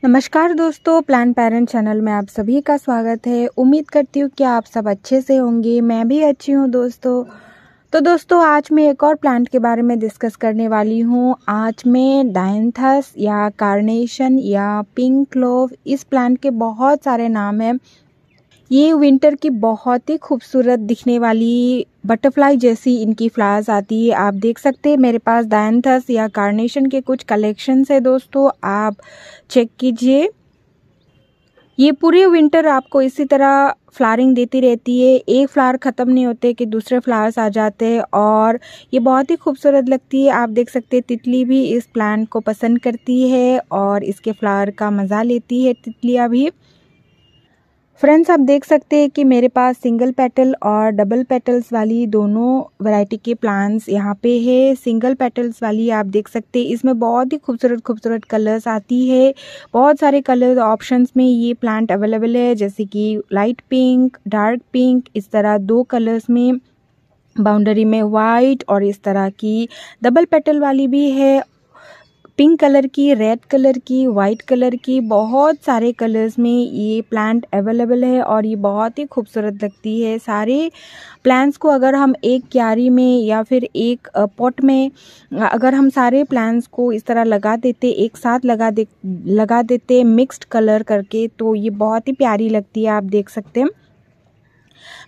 नमस्कार दोस्तों, plant parent channel में आप सभी का स्वागत है। उम्मीद करती हूँ कि आप सब अच्छे से होंगे। मैं भी अच्छी हूँ दोस्तों। तो दोस्तों, आज मैं एक और प्लांट के बारे में डिस्कस करने वाली हूँ। आज मैं डायंथस या कार्नेशन या पिंक क्लोव, इस प्लांट के बहुत सारे नाम हैं। ये विंटर की बहुत ही खूबसूरत दिखने वाली बटरफ्लाई जैसी इनकी फ्लावर्स आती है। आप देख सकते हैं मेरे पास डायंथस या कार्नेशन के कुछ कलेक्शंस है दोस्तों, आप चेक कीजिए। ये पूरे विंटर आपको इसी तरह फ्लावरिंग देती रहती है। एक फ्लावर ख़त्म नहीं होते कि दूसरे फ्लावर्स आ जाते हैं और ये बहुत ही खूबसूरत लगती है। आप देख सकते हैं तितली भी इस प्लांट को पसंद करती है और इसके फ्लावर का मज़ा लेती है तितलियाँ भी। फ्रेंड्स, आप देख सकते हैं कि मेरे पास सिंगल पेटल और डबल पेटल्स वाली दोनों वैरायटी के प्लांट्स यहाँ पे है। सिंगल पेटल्स वाली आप देख सकते हैं, इसमें बहुत ही खूबसूरत खूबसूरत कलर्स आती है। बहुत सारे कलर ऑप्शंस में ये प्लांट अवेलेबल है, जैसे कि लाइट पिंक, डार्क पिंक, इस तरह दो कलर्स में, बाउंड्री में वाइट, और इस तरह की डबल पेटल वाली भी है, पिंक कलर की, रेड कलर की, वाइट कलर की, बहुत सारे कलर्स में ये प्लांट अवेलेबल है और ये बहुत ही खूबसूरत लगती है। सारे प्लांट्स को अगर हम एक क्यारी में या फिर एक पॉट में अगर हम सारे प्लांट्स को इस तरह लगा देते, एक साथ लगा देते मिक्स्ड कलर करके, तो ये बहुत ही प्यारी लगती है। आप देख सकते हैं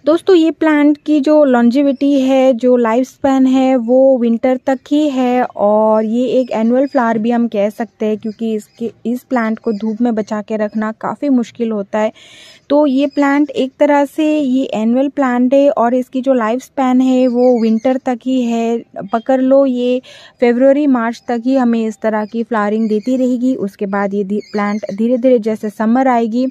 दोस्तों, ये प्लांट की जो लॉन्जेविटी है, जो लाइफ स्पैन है, वो विंटर तक ही है और ये एक एनुअल फ्लावर भी हम कह सकते हैं, क्योंकि इस प्लांट को धूप में बचा के रखना काफ़ी मुश्किल होता है। तो ये प्लांट एक तरह से ये एनुअल प्लांट है और इसकी जो लाइफ स्पैन है वो विंटर तक ही है। पकड़ लो, ये फरवरी मार्च तक ही हमें इस तरह की फ्लावरिंग देती रहेगी। उसके बाद ये प्लांट धीरे धीरे, जैसे समर आएगी,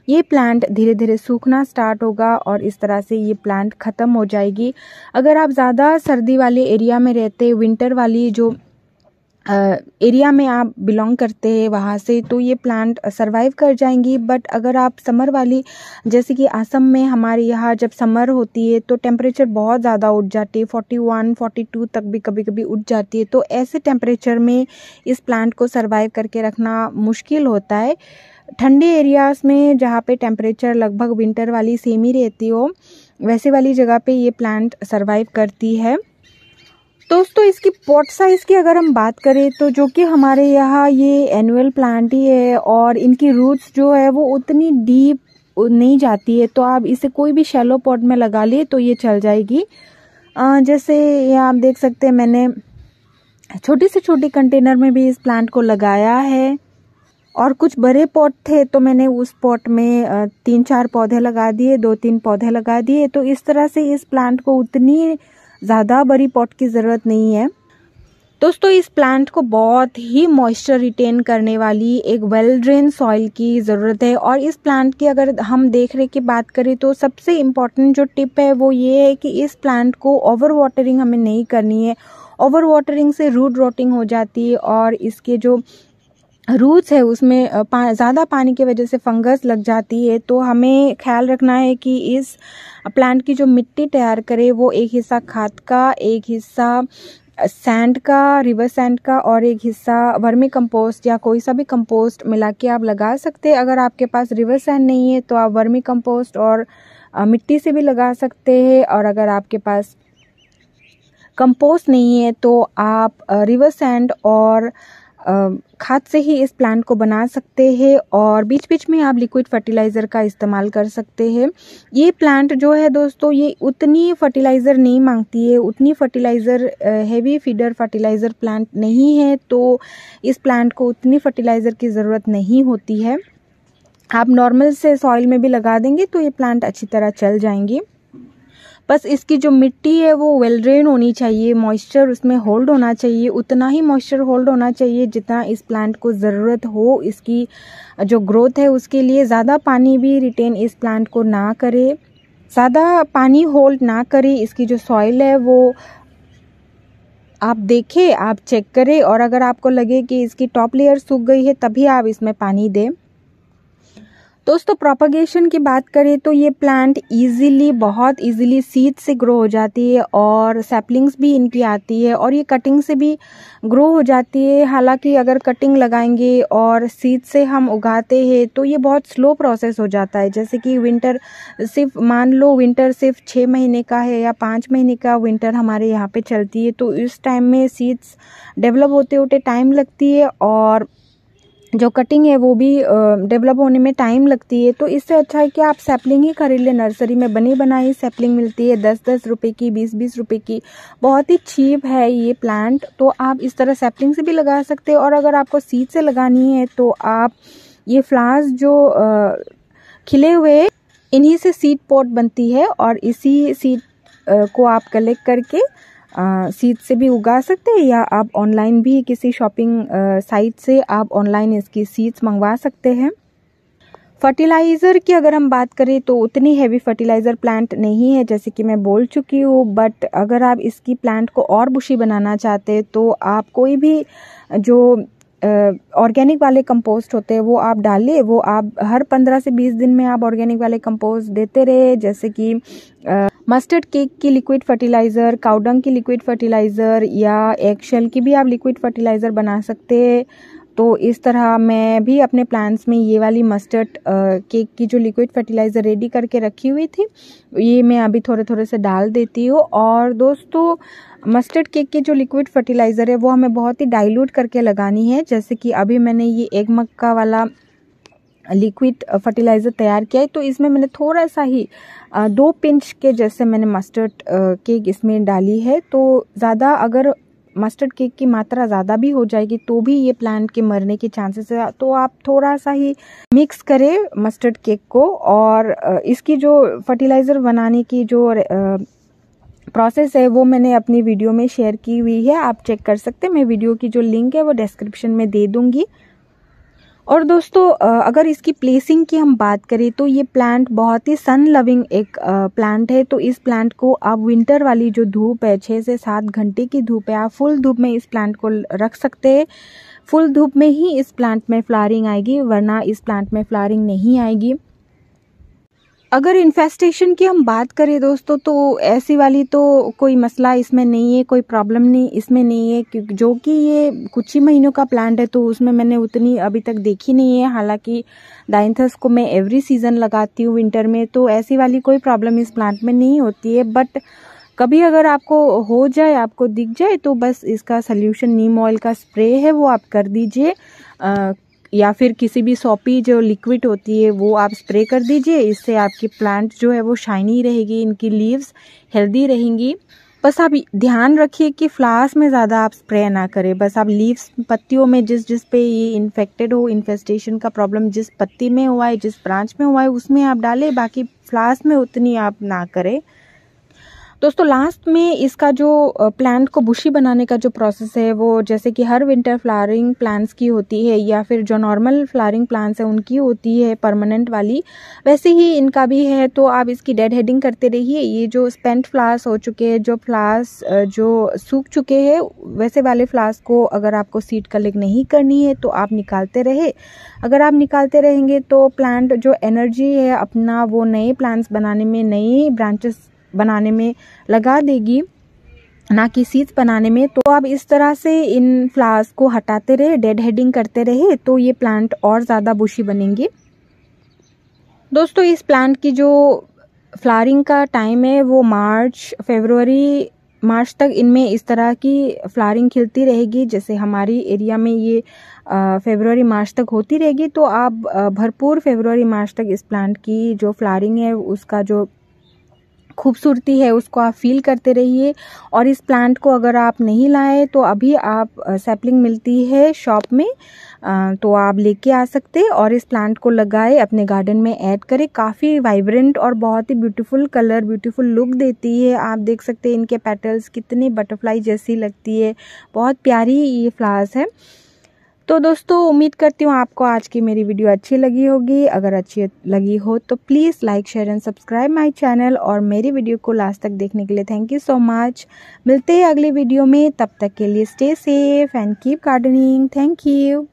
ये प्लांट धीरे धीरे सूखना स्टार्ट होगा और इस तरह से ये प्लांट ख़त्म हो जाएगी। अगर आप ज़्यादा सर्दी वाले एरिया में रहते, विंटर वाली जो एरिया में आप बिलोंग करते हैं वहाँ से, तो ये प्लांट सरवाइव कर जाएंगी। बट अगर आप समर वाली, जैसे कि असम में हमारे यहाँ जब समर होती है तो टेम्परेचर बहुत ज़्यादा उठ जाती है, 41 42 तक भी कभी कभी उठ जाती है। तो ऐसे टेम्परेचर में इस प्लांट को सरवाइव करके रखना मुश्किल होता है। ठंडे एरियाज़ में जहाँ पे टेम्परेचर लगभग विंटर वाली सेम ही रहती हो, वैसे वाली जगह पे ये प्लांट सरवाइव करती है। दोस्तों, इसकी पॉट साइज़ की अगर हम बात करें तो जो कि हमारे यहाँ ये एनुअल प्लांट ही है और इनकी रूट्स जो है वो उतनी डीप नहीं जाती है, तो आप इसे कोई भी शैलो पॉट में लगा लिए तो ये चल जाएगी। जैसे ये आप देख सकते हैं, मैंने छोटी से छोटी कंटेनर में भी इस प्लांट को लगाया है और कुछ बड़े पॉट थे तो मैंने उस पॉट में 3-4 पौधे लगा दिए, 2-3 पौधे लगा दिए। तो इस तरह से इस प्लांट को उतनी ज़्यादा बड़ी पॉट की ज़रूरत नहीं है। दोस्तों, इस प्लांट को बहुत ही मॉइस्चर रिटेन करने वाली एक वेल ड्रेन सॉइल की ज़रूरत है। और इस प्लांट की अगर हम देख रेख की बात करें तो सबसे इम्पॉर्टेंट जो टिप है वो ये है कि इस प्लांट को ओवर वाटरिंग हमें नहीं करनी है। ओवर वाटरिंग से रूट रॉटिंग हो जाती है और इसके जो रूट्स है उसमें ज़्यादा पानी की वजह से फंगस लग जाती है। तो हमें ख्याल रखना है कि इस प्लांट की जो मिट्टी तैयार करे वो एक हिस्सा खाद का, एक हिस्सा सैंड का, रिवर सैंड का, और एक हिस्सा वर्मी कंपोस्ट या कोई सा भी कंपोस्ट मिला के आप लगा सकते हैं। अगर आपके पास रिवर सैंड नहीं है तो आप वर्मी कंपोस्ट और मिट्टी से भी लगा सकते हैं, और अगर आपके पास कंपोस्ट नहीं है तो आप रिवर सैंड और खाद से ही इस प्लांट को बना सकते हैं। और बीच बीच में आप लिक्विड फर्टिलाइज़र का इस्तेमाल कर सकते हैं। ये प्लांट जो है दोस्तों, ये उतनी फर्टिलाइज़र नहीं मांगती है, उतनी fertiliser heavy feeder fertiliser plant नहीं है, तो इस प्लांट को उतनी फर्टिलाइज़र की ज़रूरत नहीं होती है। आप नॉर्मल से सॉइल में भी लगा देंगे तो ये प्लांट अच्छी तरह चल जाएंगी। बस इसकी जो मिट्टी है वो वेल ड्रेन होनी चाहिए, मॉइस्चर उसमें होल्ड होना चाहिए, उतना ही मॉइस्चर होल्ड होना चाहिए जितना इस प्लांट को ज़रूरत हो इसकी जो ग्रोथ है उसके लिए। ज़्यादा पानी भी रिटेन इस प्लांट को ना करे, ज़्यादा पानी होल्ड ना करे। इसकी जो सॉइल है वो आप देखें, आप चेक करें, और अगर आपको लगे कि इसकी टॉप लेयर सूख गई है तभी आप इसमें पानी दें। दोस्तों प्रोपगेशन की बात करें तो ये प्लांट बहुत इजीली सीड से ग्रो हो जाती है और सैपलिंग्स भी इनकी आती है और ये कटिंग से भी ग्रो हो जाती है। हालांकि अगर कटिंग लगाएंगे और सीड से हम उगाते हैं तो ये बहुत स्लो प्रोसेस हो जाता है। जैसे कि विंटर मान लो विंटर सिर्फ 6 महीने का है या 5 महीने का विंटर हमारे यहाँ पे चलती है, तो इस टाइम में सीड्स डेवलप होते होते टाइम लगती है और जो कटिंग है वो भी डेवलप होने में टाइम लगती है। तो इससे अच्छा है कि आप सैपलिंग ही खरीद लें। नर्सरी में बनी बनाई सैपलिंग मिलती है 10-10 रुपए की, 20-20 रुपए की, बहुत ही चीप है ये प्लांट। तो आप इस तरह सैपलिंग से भी लगा सकते हैं और अगर आपको सीड से लगानी है तो आप ये फ्लावर्स जो खिले हुए इन्हीं से सीड पॉट बनती है और इसी सीड को आप कलेक्ट करके सीड से भी उगा सकते हैं या आप ऑनलाइन भी किसी शॉपिंग साइट से आप ऑनलाइन इसकी सीड्स मंगवा सकते हैं। फर्टिलाइज़र की अगर हम बात करें तो उतनी हैवी फर्टिलाइज़र प्लांट नहीं है जैसे कि मैं बोल चुकी हूँ, बट अगर आप इसकी प्लांट को और बुशी बनाना चाहते हैं तो आप कोई भी जो ऑर्गेनिक वाले कंपोस्ट होते हैं वो आप डालिए। वो आप हर 15 से 20 दिन में आप ऑर्गेनिक वाले कंपोस्ट देते रहे, जैसे कि मस्टर्ड केक की लिक्विड फर्टिलाइज़र, काउडंग की लिक्विड फर्टिलाइज़र या एग शेल की भी आप लिक्विड फर्टिलाइज़र बना सकते हैं। तो इस तरह मैं भी अपने प्लांट्स में ये वाली मस्टर्ड केक की जो लिक्विड फर्टिलाइज़र रेडी करके रखी हुई थी, ये मैं अभी थोड़े थोड़े से डाल देती हूँ। और दोस्तों मस्टर्ड केक की जो लिक्विड फर्टिलाइज़र है वो हमें बहुत ही डाइल्यूट करके लगानी है। जैसे कि अभी मैंने ये एग मक्का वाला लिक्विड फर्टिलाइज़र तैयार किया है, तो इसमें मैंने थोड़ा सा ही 2 पिंच के जैसे मैंने मस्टर्ड केक इसमें डाली है। तो ज़्यादा अगर मस्टर्ड केक की मात्रा ज़्यादा भी हो जाएगी तो भी ये प्लांट के मरने के चांसेस है। तो आप थोड़ा सा ही मिक्स करें मस्टर्ड केक को। और इसकी जो फर्टिलाइज़र बनाने की जो प्रोसेस है वो मैंने अपनी वीडियो में शेयर की हुई है, आप चेक कर सकते हैं। मैं वीडियो की जो लिंक है वो डिस्क्रिप्शन में दे दूंगी। और दोस्तों अगर इसकी प्लेसिंग की हम बात करें तो ये प्लांट बहुत ही सन लविंग एक प्लांट है। तो इस प्लांट को आप विंटर वाली जो धूप है 6 से 7 घंटे की धूप है, आप फुल धूप में इस प्लांट को रख सकते हैं। फुल धूप में ही इस प्लांट में फ्लावरिंग आएगी, वरना इस प्लांट में फ्लावरिंग नहीं आएगी। अगर इन्फेस्टेशन की हम बात करें दोस्तों तो ऐसी वाली तो कोई मसला इसमें नहीं है, कोई प्रॉब्लम नहीं इसमें नहीं है, क्योंकि जो कि ये कुछ ही महीनों का प्लांट है तो उसमें मैंने उतनी अभी तक देखी नहीं है। हालांकि डायंथस को मैं एवरी सीज़न लगाती हूँ विंटर में, तो ऐसी वाली कोई प्रॉब्लम इस प्लांट में नहीं होती है। बट कभी अगर आपको हो जाए, आपको दिख जाए, तो बस इसका सल्यूशन नीम ऑयल का स्प्रे है वो आप कर दीजिए, या फिर किसी भी सोपी जो लिक्विड होती है वो आप स्प्रे कर दीजिए। इससे आपकी प्लांट जो है वो शाइनी रहेगी, इनकी लीव्स हेल्दी रहेंगी। बस आप ध्यान रखिए कि फ्लावर्स में ज़्यादा आप स्प्रे ना करें। बस आप लीव्स पत्तियों में जिस पे ये इन्फेक्टेड हो, इन्फेस्टेशन का प्रॉब्लम जिस पत्ती में हुआ है, जिस ब्रांच में हुआ है उसमें आप डालें, बाकी फ्लावर्स में उतनी आप ना करें। दोस्तों लास्ट में इसका जो प्लांट को बुशी बनाने का जो प्रोसेस है वो जैसे कि हर विंटर फ्लावरिंग प्लांट्स की होती है या फिर जो नॉर्मल फ्लावरिंग प्लांट्स है उनकी होती है परमानेंट वाली, वैसे ही इनका भी है। तो आप इसकी डेड हेडिंग करते रहिए। ये जो स्पेंट फ्लावर्स हो चुके हैं, जो फ्लावर्स जो सूख चुके हैं, वैसे वाले फ्लावर्स को अगर आपको सीड कलेक्ट नहीं करनी है तो आप निकालते रहे। अगर आप निकालते रहेंगे तो प्लांट जो एनर्जी है अपना वो नए प्लांट्स बनाने में, नई ब्रांचेस बनाने में लगा देगी, ना कि सीड्स बनाने में। तो आप इस तरह से इन फ्लावर्स को हटाते रहे, डेड हेडिंग करते रहे, तो ये प्लांट और ज़्यादा बुशी बनेंगे। दोस्तों इस प्लांट की जो फ्लावरिंग का टाइम है वो मार्च तक इनमें इस तरह की फ्लावरिंग खिलती रहेगी। जैसे हमारी एरिया में ये फरवरी मार्च तक होती रहेगी। तो आप भरपूर फरवरी मार्च तक इस प्लांट की जो फ्लावरिंग है उसका जो खूबसूरती है उसको आप फील करते रहिए। और इस प्लांट को अगर आप नहीं लाए तो अभी आप सैपलिंग मिलती है शॉप में, तो आप लेके आ सकते हैं और इस प्लांट को लगाए, अपने गार्डन में ऐड करें। काफ़ी वाइब्रेंट और बहुत ही ब्यूटीफुल कलर, ब्यूटीफुल लुक देती है। आप देख सकते हैं इनके पेटल्स कितनी बटरफ्लाई जैसी लगती है, बहुत प्यारी ये फ्लावर्स है। तो दोस्तों उम्मीद करती हूँ आपको आज की मेरी वीडियो अच्छी लगी होगी। अगर अच्छी लगी हो तो please like, share and subscribe my channel. और मेरी वीडियो को लास्ट तक देखने के लिए थैंक यू सो मच। मिलते हैं अगली वीडियो में, तब तक के लिए stay safe and keep gardening. Thank you.